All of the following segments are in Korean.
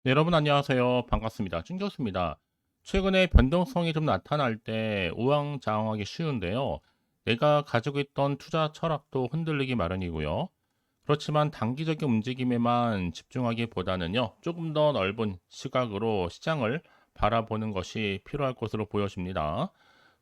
네, 여러분 안녕하세요. 반갑습니다. 찐교수입니다. 최근에 변동성이 좀 나타날 때 우왕좌왕하기 쉬운데요. 내가 가지고 있던 투자 철학도 흔들리기 마련이고요. 그렇지만 단기적인 움직임에만 집중하기보다는요, 조금 더 넓은 시각으로 시장을 바라보는 것이 필요할 것으로 보여집니다.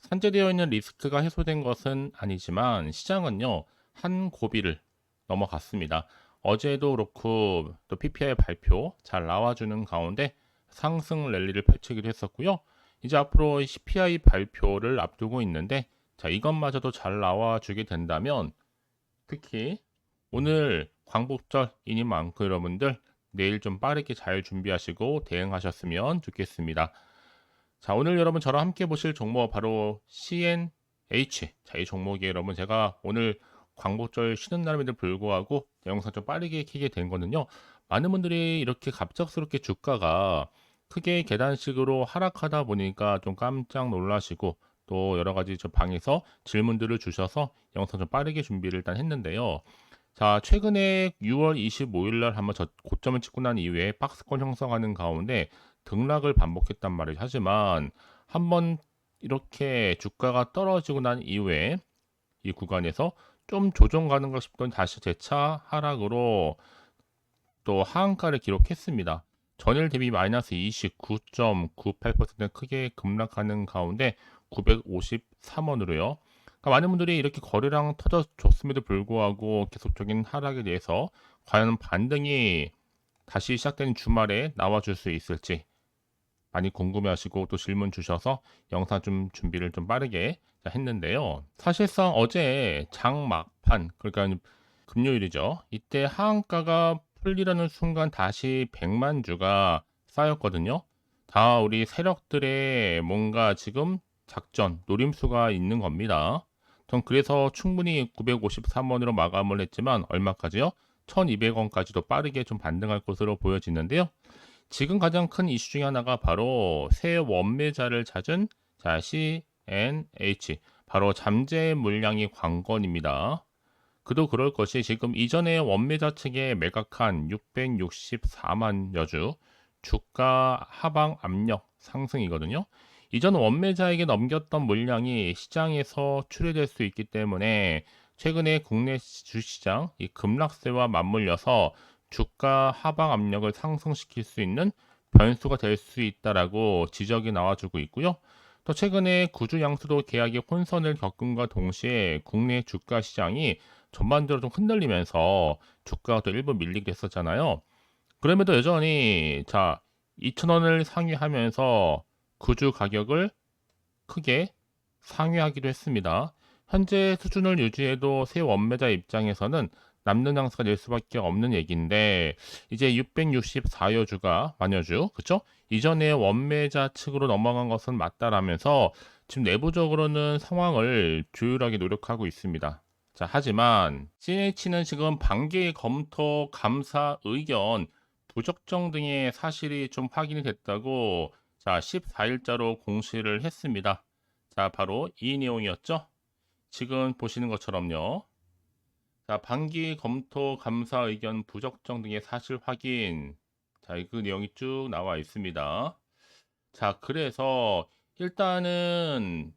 산재되어 있는 리스크가 해소된 것은 아니지만 시장은요, 한 고비를 넘어갔습니다. 어제도 그렇고 또 PPI 발표 잘 나와주는 가운데 상승 랠리를 펼치기도 했었고요. 이제 앞으로 CPI 발표를 앞두고 있는데 자, 이것마저도 잘 나와주게 된다면 특히 오늘 광복절이니 많고 여러분들 내일 좀 빠르게 잘 준비하시고 대응하셨으면 좋겠습니다. 자, 오늘 여러분 저랑 함께 보실 종목 바로 CNH. 자, 이 종목이 여러분 제가 오늘 광복절 쉬는 날임에도 불구하고 영상 좀 빠르게 켜게 된 거는요. 많은 분들이 이렇게 갑작스럽게 주가가 크게 계단식으로 하락하다 보니까 좀 깜짝 놀라시고 또 여러 가지 저 방에서 질문들을 주셔서 영상 좀 빠르게 준비를 일단 했는데요. 자, 최근에 6월 25일 날 한번 저 고점을 찍고 난 이후에 박스권 형성하는 가운데 등락을 반복했단 말이죠. 하지만 한번 이렇게 주가가 떨어지고 난 이후에 이 구간에서 좀 조정 가는가 싶더니 다시 재차 하락으로 또 하한가를 기록했습니다. 전일 대비 마이너스 29.98% 크게 급락하는 가운데 953원으로요. 그러니까 많은 분들이 이렇게 거래량 터져줬음에도 불구하고 계속적인 하락에 대해서 과연 반등이 다시 시작되는 주말에 나와줄 수 있을지 많이 궁금해하시고 또 질문 주셔서 영상 좀 준비를 좀 빠르게 했는데요. 사실상 어제 장 막판 그러니까 금요일이죠. 이때 하한가가 풀리려는 순간 다시 100만 주가 쌓였거든요. 다 우리 세력들의 뭔가 지금 작전, 노림수가 있는 겁니다. 전 그래서 충분히 953원으로 마감을 했지만 얼마까지요? 1200원까지도 빠르게 좀 반등할 것으로 보여지는데요. 지금 가장 큰 이슈 중에 하나가 바로 새 원매자를 찾은 자, CNH 바로 잠재 물량이 관건입니다. 그도 그럴 것이 지금 이전에 원매자 측에 매각한 664만 여주 주가 하방 압력 상승이거든요. 이전 원매자에게 넘겼던 물량이 시장에서 출회될 수 있기 때문에 최근에 국내 주시장 이 급락세와 맞물려서 주가 하방 압력을 상승시킬 수 있는 변수가 될 수 있다라고 지적이 나와주고 있고요. 또 최근에 구주 양수도 계약의 혼선을 겪음과 동시에 국내 주가 시장이 전반적으로 좀 흔들리면서 주가가 또 일부 밀리게 했었잖아요. 그럼에도 여전히 자 2,000원을 상회하면서 구주 가격을 크게 상회하기도 했습니다. 현재 수준을 유지해도 새 원매자 입장에서는 남는 장사가 될 수밖에 없는 얘기인데 이제 664여주가 만여주 그쵸? 이전에 원매자 측으로 넘어간 것은 맞다라면서 지금 내부적으로는 상황을 조율하게 노력하고 있습니다. 자, 하지만 CNH는 지금 반기 검토 감사 의견 부적정 등의 사실이 좀 확인이 됐다고 자 14일자로 공시를 했습니다. 자, 바로 이 내용이었죠. 지금 보시는 것처럼요. 자, 반기 검토 감사 의견 부적정 등의 사실 확인. 자, 그 내용이 쭉 나와 있습니다. 자, 그래서 일단은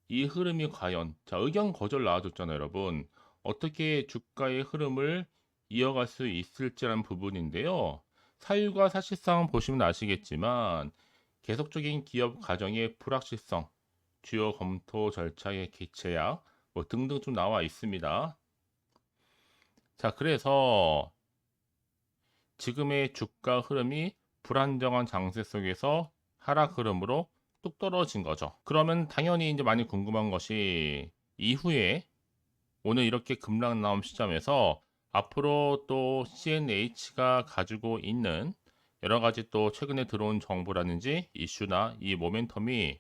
이 흐름이 과연 자, 의견 거절 나와줬잖아요, 여러분. 어떻게 주가의 흐름을 이어갈 수 있을지라는 부분인데요. 사유가 사실상 보시면 아시겠지만 계속적인 기업 가정의 불확실성, 주요 검토 절차의 개최약 뭐 등등 좀 나와 있습니다. 자, 그래서 지금의 주가 흐름이 불안정한 장세 속에서 하락 흐름으로 뚝 떨어진 거죠. 그러면 당연히 이제 많이 궁금한 것이 이후에 오늘 이렇게 급락 나온 시점에서 앞으로 또 CNH가 가지고 있는 여러 가지 또 최근에 들어온 정보라든지 이슈나 이 모멘텀이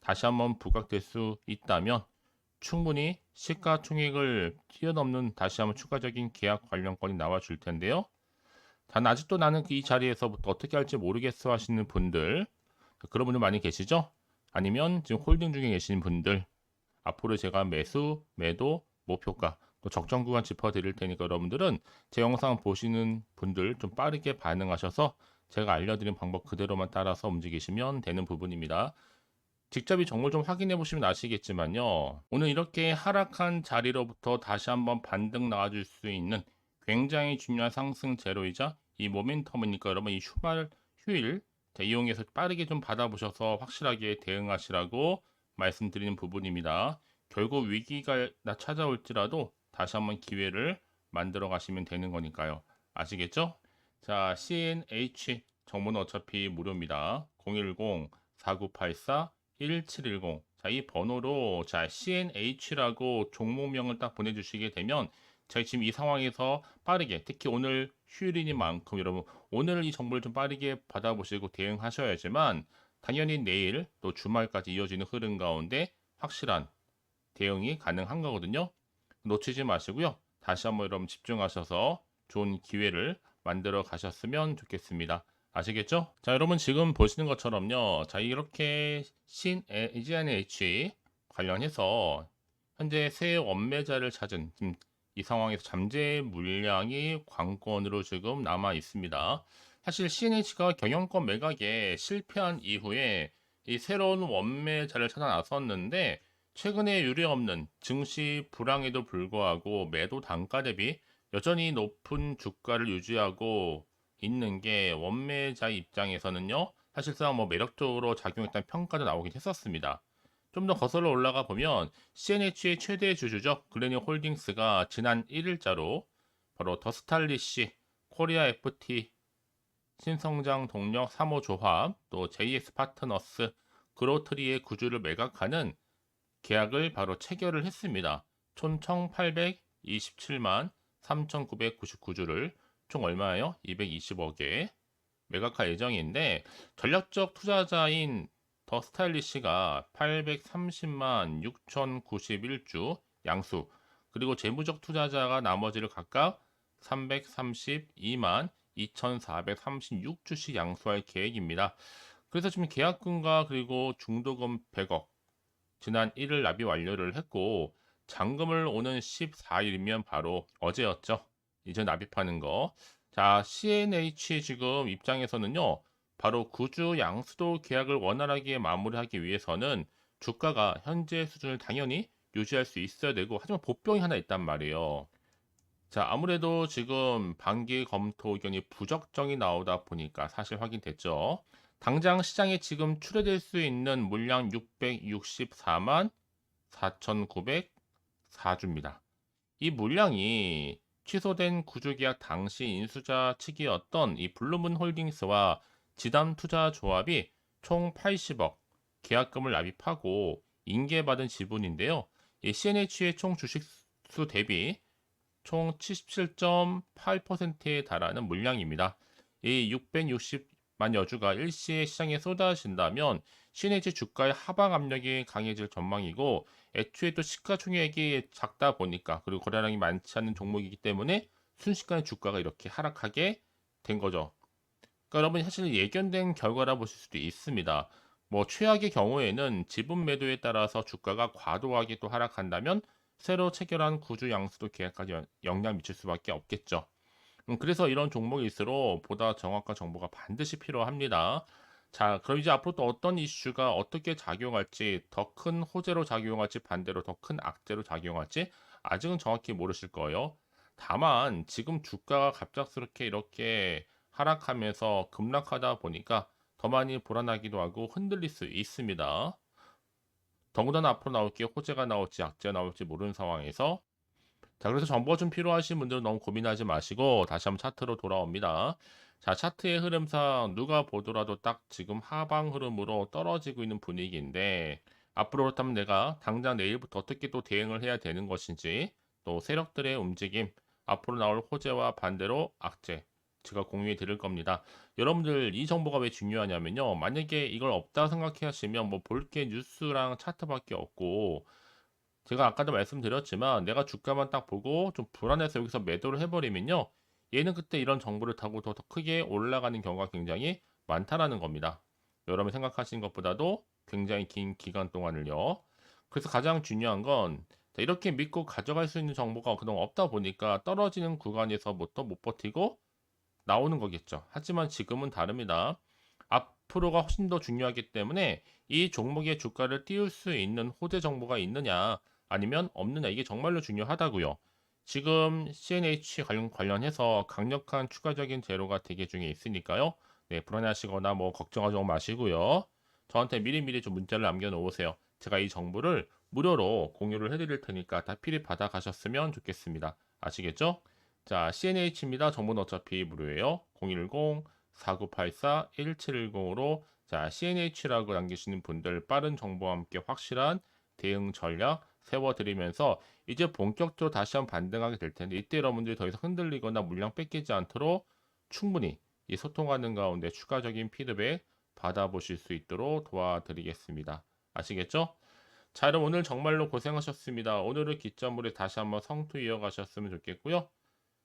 다시 한번 부각될 수 있다면 충분히 시가총액을 뛰어넘는 다시 한번 추가적인 계약 관련건이 나와 줄 텐데요. 단 아직도 나는 이 자리에서부터 어떻게 할지 모르겠어 하시는 분들 그런 분들 많이 계시죠? 아니면 지금 홀딩 중에 계시는 분들 앞으로 제가 매수, 매도, 목표가 또 적정 구간 짚어 드릴 테니까 여러분들은 제 영상 보시는 분들 좀 빠르게 반응하셔서 제가 알려드린 방법 그대로만 따라서 움직이시면 되는 부분입니다. 직접 이 정보를 좀 확인해 보시면 아시겠지만요. 오늘 이렇게 하락한 자리로부터 다시 한번 반등 나와줄 수 있는 굉장히 중요한 상승 재료이자 이 모멘텀이니까 여러분 이 휴일 이용해서 빠르게 좀 받아보셔서 확실하게 대응하시라고 말씀드리는 부분입니다. 결국 위기가 찾아올지라도 다시 한번 기회를 만들어 가시면 되는 거니까요. 아시겠죠? 자, CNH 정보는 어차피 무료입니다. 010-4984-1710. 자, 이 번호로 CNH라고 종목명을 딱 보내주시게 되면 제가 지금 이 상황에서 빠르게 특히 오늘 휴일이니만큼 여러분 오늘 이 정보를 좀 빠르게 받아보시고 대응하셔야지만 당연히 내일 또 주말까지 이어지는 흐름 가운데 확실한 대응이 가능한 거거든요. 놓치지 마시고요. 다시 한번 여러분 집중하셔서 좋은 기회를 만들어 가셨으면 좋겠습니다. 아시겠죠? 자, 여러분 지금 보시는 것처럼요. 자, 이렇게 CNH 관련해서 현재 새 원매자를 찾은 이 상황에서 잠재 물량이 관건으로 지금 남아 있습니다. 사실 CNH가 경영권 매각에 실패한 이후에 이 새로운 원매자를 찾아 나섰는데 최근에 유례없는 증시 불황에도 불구하고 매도 단가 대비 여전히 높은 주가를 유지하고 있는 게 원매자 입장에서는요. 사실상 뭐 매력적으로 작용했다는 평가도 나오긴 했었습니다. 좀 더 거슬러 올라가 보면 CNH의 최대 주주죠. 글래니어 홀딩스가 지난 1일자로 바로 더스탈리시, 코리아 FT, 신성장 동력 3호 조합, 또 JS 파트너스, 그로트리의 구주를 매각하는 계약을 바로 체결을 했습니다. 총 1,827만 3,999주를 총 얼마예요? 220억에 매각할 예정인데 전략적 투자자인 더 스타일리시가 830만 6,091주 양수 그리고 재무적 투자자가 나머지를 각각 332만 2,436주씩 양수할 계획입니다. 그래서 지금 계약금과 그리고 중도금 100억 지난 1일 납입 완료를 했고 잔금을 오는 14일이면 바로 어제였죠. 이제 납입하는 거. 자, CNH 지금 입장에서는요. 바로 구주 양수도 계약을 원활하게 마무리하기 위해서는 주가가 현재 수준을 당연히 유지할 수 있어야 되고 하지만 복병이 하나 있단 말이에요. 자, 아무래도 지금 반기 검토 의견이 부적정이 나오다 보니까 사실 확인됐죠. 당장 시장에 지금 출회될 수 있는 물량 664만 4,904주입니다. 이 물량이 취소된 구주계약 당시 인수자 측이었던 이 블루문 홀딩스와 지담 투자 조합이 총 80억 계약금을 납입하고 인계받은 지분인데요. 이 CNH의 총 주식수 대비 총 77.8%에 달하는 물량입니다. 이 660만 여주가 일시에 시장에 쏟아진다면 CNH 주가의 하방 압력이 강해질 전망이고 애초에 또 시가총액이 작다 보니까 그리고 거래량이 많지 않은 종목이기 때문에 순식간에 주가가 이렇게 하락하게 된 거죠. 그러니까 여러분 사실 예견된 결과라 보실 수도 있습니다. 뭐 최악의 경우에는 지분 매도에 따라서 주가가 과도하게 또 하락한다면 새로 체결한 구주 양수도 계약까지 영향 미칠 수밖에 없겠죠. 그래서 이런 종목일수록 보다 정확한 정보가 반드시 필요합니다. 자, 그럼 이제 앞으로 또 어떤 이슈가 어떻게 작용할지, 더 큰 호재로 작용할지, 반대로 더 큰 악재로 작용할지 아직은 정확히 모르실 거예요. 다만 지금 주가가 갑작스럽게 이렇게 하락하면서 급락하다 보니까 더 많이 불안하기도 하고 흔들릴 수 있습니다. 더군다나 앞으로 나올 게 호재가 나올지 악재가 나올지 모르는 상황에서 자, 그래서 정보가 좀 필요하신 분들은 너무 고민하지 마시고 다시 한번 차트로 돌아옵니다. 자, 차트의 흐름상 누가 보더라도 딱 지금 하방 흐름으로 떨어지고 있는 분위기인데 앞으로 그렇다면 내가 당장 내일부터 어떻게 또 대응을 해야 되는 것인지 또 세력들의 움직임, 앞으로 나올 호재와 반대로 악재 제가 공유해 드릴 겁니다. 여러분들 이 정보가 왜 중요하냐면요. 만약에 이걸 없다 생각하시면 뭐 볼 게 뉴스랑 차트밖에 없고 제가 아까도 말씀드렸지만 내가 주가만 딱 보고 좀 불안해서 여기서 매도를 해버리면요. 얘는 그때 이런 정보를 타고 더 크게 올라가는 경우가 굉장히 많다라는 겁니다. 여러분이 생각하시는 것보다도 굉장히 긴 기간 동안을요. 그래서 가장 중요한 건 이렇게 믿고 가져갈 수 있는 정보가 그동안 없다 보니까 떨어지는 구간에서부터 못 버티고 나오는 거겠죠. 하지만 지금은 다릅니다. 앞으로가 훨씬 더 중요하기 때문에 이 종목의 주가를 띄울 수 있는 호재 정보가 있느냐 아니면 없느냐 이게 정말로 중요하다고요. 지금 CNH 관련해서 강력한 추가적인 재료가 대기 중에 있으니까요. 네, 불안해하시거나 뭐 걱정하지 마시고요. 저한테 미리미리 좀 문자를 남겨놓으세요. 제가 이 정보를 무료로 공유를 해드릴 테니까 다 필히 받아 가셨으면 좋겠습니다. 아시겠죠? 자, CNH입니다. 정보는 어차피 무료예요. 010-4984-1710으로 자, CNH라고 남기시는 분들 빠른 정보와 함께 확실한 대응 전략 세워드리면서 이제 본격적으로 다시 한번 반등하게 될 텐데 이때 여러분들이 더 이상 흔들리거나 물량 뺏기지 않도록 충분히 이 소통하는 가운데 추가적인 피드백 받아보실 수 있도록 도와드리겠습니다. 아시겠죠? 자, 여러분 오늘 정말로 고생하셨습니다. 오늘을 기점으로 다시 한번 성투 이어가셨으면 좋겠고요.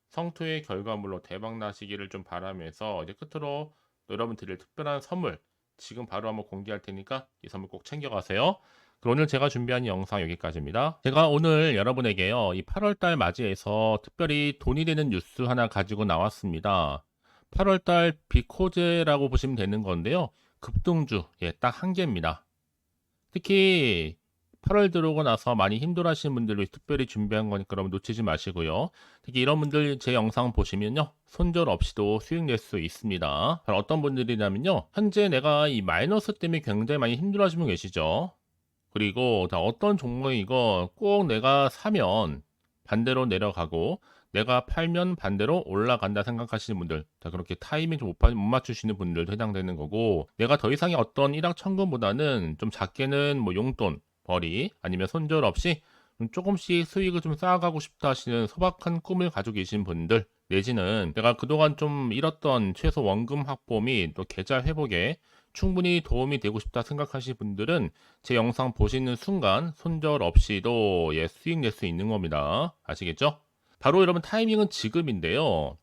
성투의 결과물로 대박 나시기를 좀 바라면서 이제 끝으로 여러분 드릴 특별한 선물 지금 바로 한번 공개할 테니까 이 선물 꼭 챙겨가세요. 그럼 오늘 제가 준비한 영상 여기까지입니다. 제가 오늘 여러분에게요, 이 8월달 맞이해서 특별히 돈이 되는 뉴스 하나 가지고 나왔습니다. 8월달 비코제라고 보시면 되는 건데요. 급등주, 예, 딱 한 개입니다. 특히 8월 들어오고 나서 많이 힘들어하시는 분들을 특별히 준비한 거니까 여러분 놓치지 마시고요. 특히 이런 분들 제 영상 보시면요. 손절 없이도 수익 낼 수 있습니다. 바로 어떤 분들이냐면요. 현재 내가 이 마이너스 때문에 굉장히 많이 힘들어하시는 분 계시죠. 그리고 다 어떤 종목이 이거 꼭 내가 사면 반대로 내려가고 내가 팔면 반대로 올라간다 생각하시는 분들, 자, 그렇게 타이밍 좀 못 맞추시는 분들도 해당되는 거고, 내가 더 이상의 어떤 일확천금보다는 좀 작게는 뭐 용돈, 벌이 아니면 손절 없이 좀 조금씩 수익을 좀 쌓아가고 싶다 하시는 소박한 꿈을 가지고 계신 분들, 내지는 내가 그동안 좀 잃었던 최소 원금 확보 및 또 계좌 회복에 충분히 도움이 되고 싶다 생각하시는 분들은 제 영상 보시는 순간 손절 없이도 예, 수익 낼 수 있는 겁니다. 아시겠죠? 바로 여러분 타이밍은 지금인데요.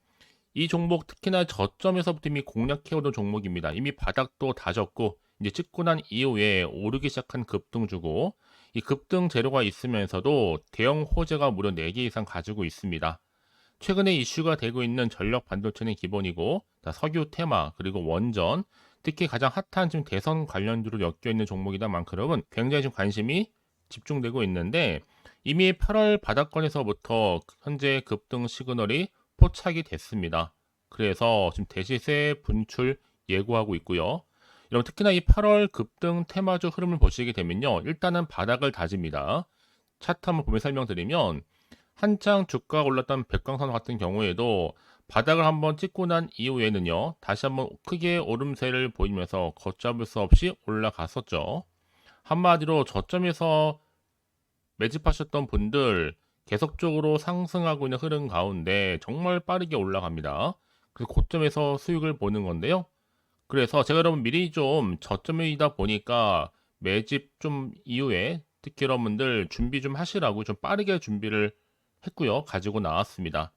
이 종목 특히나 저점에서부터 이미 공략해오던 종목입니다. 이미 바닥도 다졌고 이제 찍고 난 이후에 오르기 시작한 급등주고 이 급등 재료가 있으면서도 대형 호재가 무려 4개 이상 가지고 있습니다. 최근에 이슈가 되고 있는 전력 반도체는 기본이고 석유 테마 그리고 원전 특히 가장 핫한 지금 대선 관련주로 엮여 있는 종목이다 만큼은 굉장히 좀 관심이 집중되고 있는데 이미 8월 바닥권에서부터 현재 급등 시그널이 포착이 됐습니다. 그래서 지금 대시세 분출 예고하고 있고요. 여러분 특히나 이 8월 급등 테마주 흐름을 보시게 되면요. 일단은 바닥을 다집니다. 차트 한번 보면 설명드리면 한창 주가가 올랐던 백광선 같은 경우에도 바닥을 한번 찍고 난 이후에는요. 다시 한번 크게 오름세를 보이면서 걷잡을 수 없이 올라갔었죠. 한마디로 저점에서 매집하셨던 분들 계속적으로 상승하고 있는 흐름 가운데 정말 빠르게 올라갑니다. 그래서 고점에서 수익을 보는 건데요. 그래서 제가 여러분 미리 좀 저점이다 보니까 매집 좀 이후에 특히 여러분들 준비 좀 하시라고 좀 빠르게 준비를 했고요. 가지고 나왔습니다.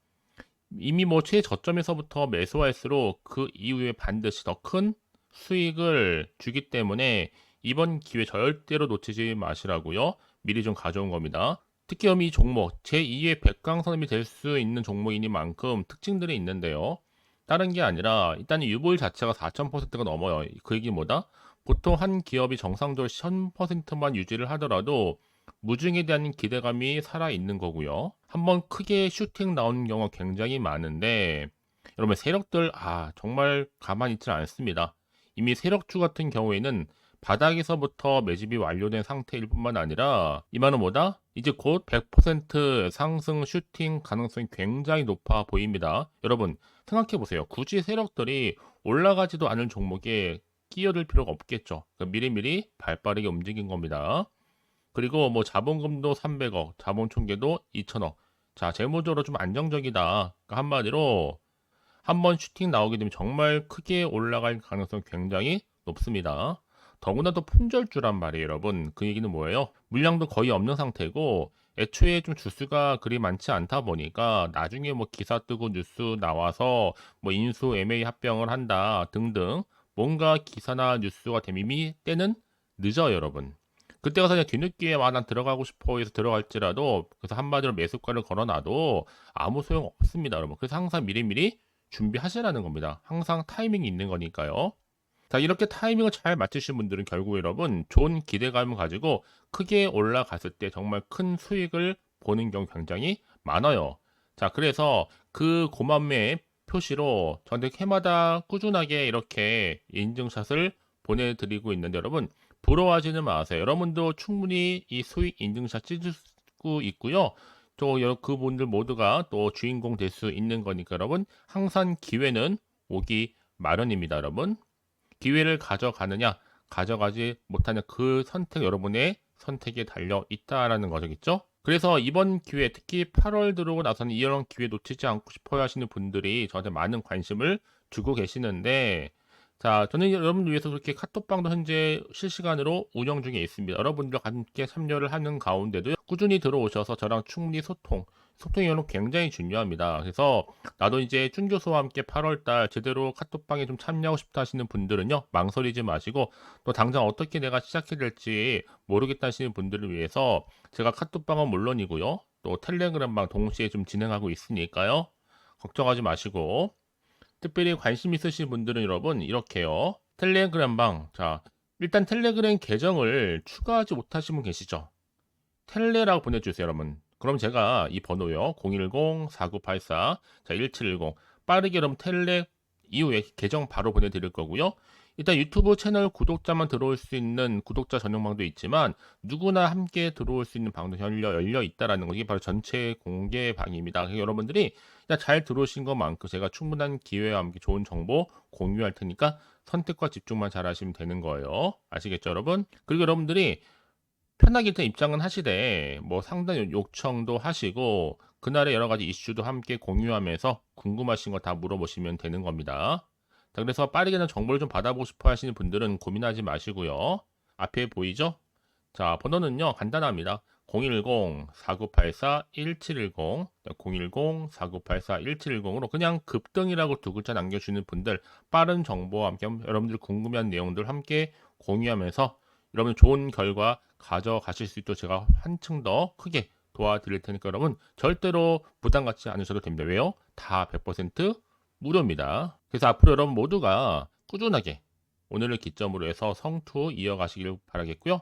이미 뭐 최저점에서부터 매수할수록 그 이후에 반드시 더 큰 수익을 주기 때문에 이번 기회 절대로 놓치지 마시라고요. 미리 좀 가져온 겁니다. 특히 이 종목 제2의 백강선이 될 수 있는 종목이니만큼 특징들이 있는데요. 다른 게 아니라 일단 유보율 자체가 4,000%가 넘어요. 그 얘기 뭐다? 보통 한 기업이 정상적으로 1000%만 유지를 하더라도 무중에 대한 기대감이 살아있는 거고요. 한번 크게 슈팅 나오는 경우가 굉장히 많은데 여러분 세력들 정말 가만히 있지 않습니다. 이미 세력주 같은 경우에는 바닥에서부터 매집이 완료된 상태일 뿐만 아니라 이 말은 뭐다? 이제 곧 100% 상승 슈팅 가능성이 굉장히 높아 보입니다. 여러분 생각해 보세요. 굳이 세력들이 올라가지도 않은 종목에 끼어들 필요가 없겠죠. 그러니까 미리미리 발빠르게 움직인 겁니다. 그리고 뭐 자본금도 300억, 자본 총계도 2천억. 자, 재무적으로 좀 안정적이다. 그러니까 한마디로 한번 슈팅 나오게 되면 정말 크게 올라갈 가능성이 굉장히 높습니다. 더구나 또 품절주란 말이에요, 여러분. 그 얘기는 뭐예요? 물량도 거의 없는 상태고 애초에 좀 주수가 그리 많지 않다 보니까 나중에 뭐 기사 뜨고 뉴스 나와서 뭐 인수 M&A 합병을 한다 등등 뭔가 기사나 뉴스가 되면 이미 때는 늦어요, 여러분. 그때 가서 그냥 뒤늦게 난 들어가고 싶어 해서 들어갈지라도 그래서 한마디로 매수가를 걸어놔도 아무 소용 없습니다, 여러분. 그래서 항상 미리미리 준비하시라는 겁니다. 항상 타이밍이 있는 거니까요. 자, 이렇게 타이밍을 잘 맞추신 분들은 결국 여러분 좋은 기대감을 가지고 크게 올라갔을 때 정말 큰 수익을 보는 경우 굉장히 많아요. 자, 그래서 그 고맘의 표시로 저한테 해마다 꾸준하게 이렇게 인증샷을 보내드리고 있는데 여러분 부러워하지는 마세요. 여러분도 충분히 이 수익 인증샷 찍을 수 있고요. 또 그분들 모두가 또 주인공 될 수 있는 거니까 여러분 항상 기회는 오기 마련입니다. 여러분 기회를 가져가느냐 가져가지 못하는 그 선택 여러분의 선택에 달려 있다라는 거겠죠. 그래서 이번 기회 특히 8월 들어오고 나서는 이런 기회 놓치지 않고 싶어 하시는 분들이 저한테 많은 관심을 주고 계시는데 자, 저는 여러분들 위해서 그렇게 카톡방도 현재 실시간으로 운영 중에 있습니다. 여러분들과 함께 참여를 하는 가운데도 꾸준히 들어오셔서 저랑 충분히 소통이 여러분 굉장히 중요합니다. 그래서 나도 이제 준 교수와 함께 8월달 제대로 카톡방에 좀 참여하고 싶다 하시는 분들은요, 망설이지 마시고 또 당장 어떻게 내가 시작해야 될지 모르겠다 하시는 분들을 위해서 제가 카톡방은 물론이고요, 또 텔레그램방 동시에 좀 진행하고 있으니까요, 걱정하지 마시고 특별히 관심 있으신 분들은 여러분 이렇게요. 텔레그램방. 자, 일단 텔레그램 계정을 추가하지 못하신 분 계시죠? 텔레라고 보내주세요, 여러분. 그럼 제가 이 번호요. 010-4984, 자, 1710. 빠르게 여러분 텔레 이후에 계정 바로 보내드릴 거고요. 일단 유튜브 채널 구독자만 들어올 수 있는 구독자 전용방도 있지만 누구나 함께 들어올 수 있는 방도 열려 있다라는 거. 이게 바로 전체 공개 방입니다. 그래서 여러분들이 잘 들어오신 것만큼 제가 충분한 기회와 함께 좋은 정보 공유할 테니까 선택과 집중만 잘 하시면 되는 거예요. 아시겠죠, 여러분? 그리고 여러분들이 편하게 일단 입장은 하시되 뭐 상담 요청도 하시고 그날의 여러 가지 이슈도 함께 공유하면서 궁금하신 거 다 물어보시면 되는 겁니다. 자, 그래서 빠르게는 정보를 좀 받아보고 싶어 하시는 분들은 고민하지 마시고요. 앞에 보이죠? 자, 번호는요, 간단합니다. 010-4984-1710, 010-4984-1710으로 그냥 급등이라고 두 글자 남겨주는 분들, 빠른 정보와 함께 여러분들 궁금한 내용들 함께 공유하면서 여러분 좋은 결과 가져가실 수 있도록 제가 한층 더 크게 도와드릴 테니까 여러분 절대로 부담 갖지 않으셔도 됩니다. 왜요? 다 100% 무료입니다. 그래서 앞으로 여러분 모두가 꾸준하게 오늘을 기점으로 해서 성투 이어가시길 바라겠고요.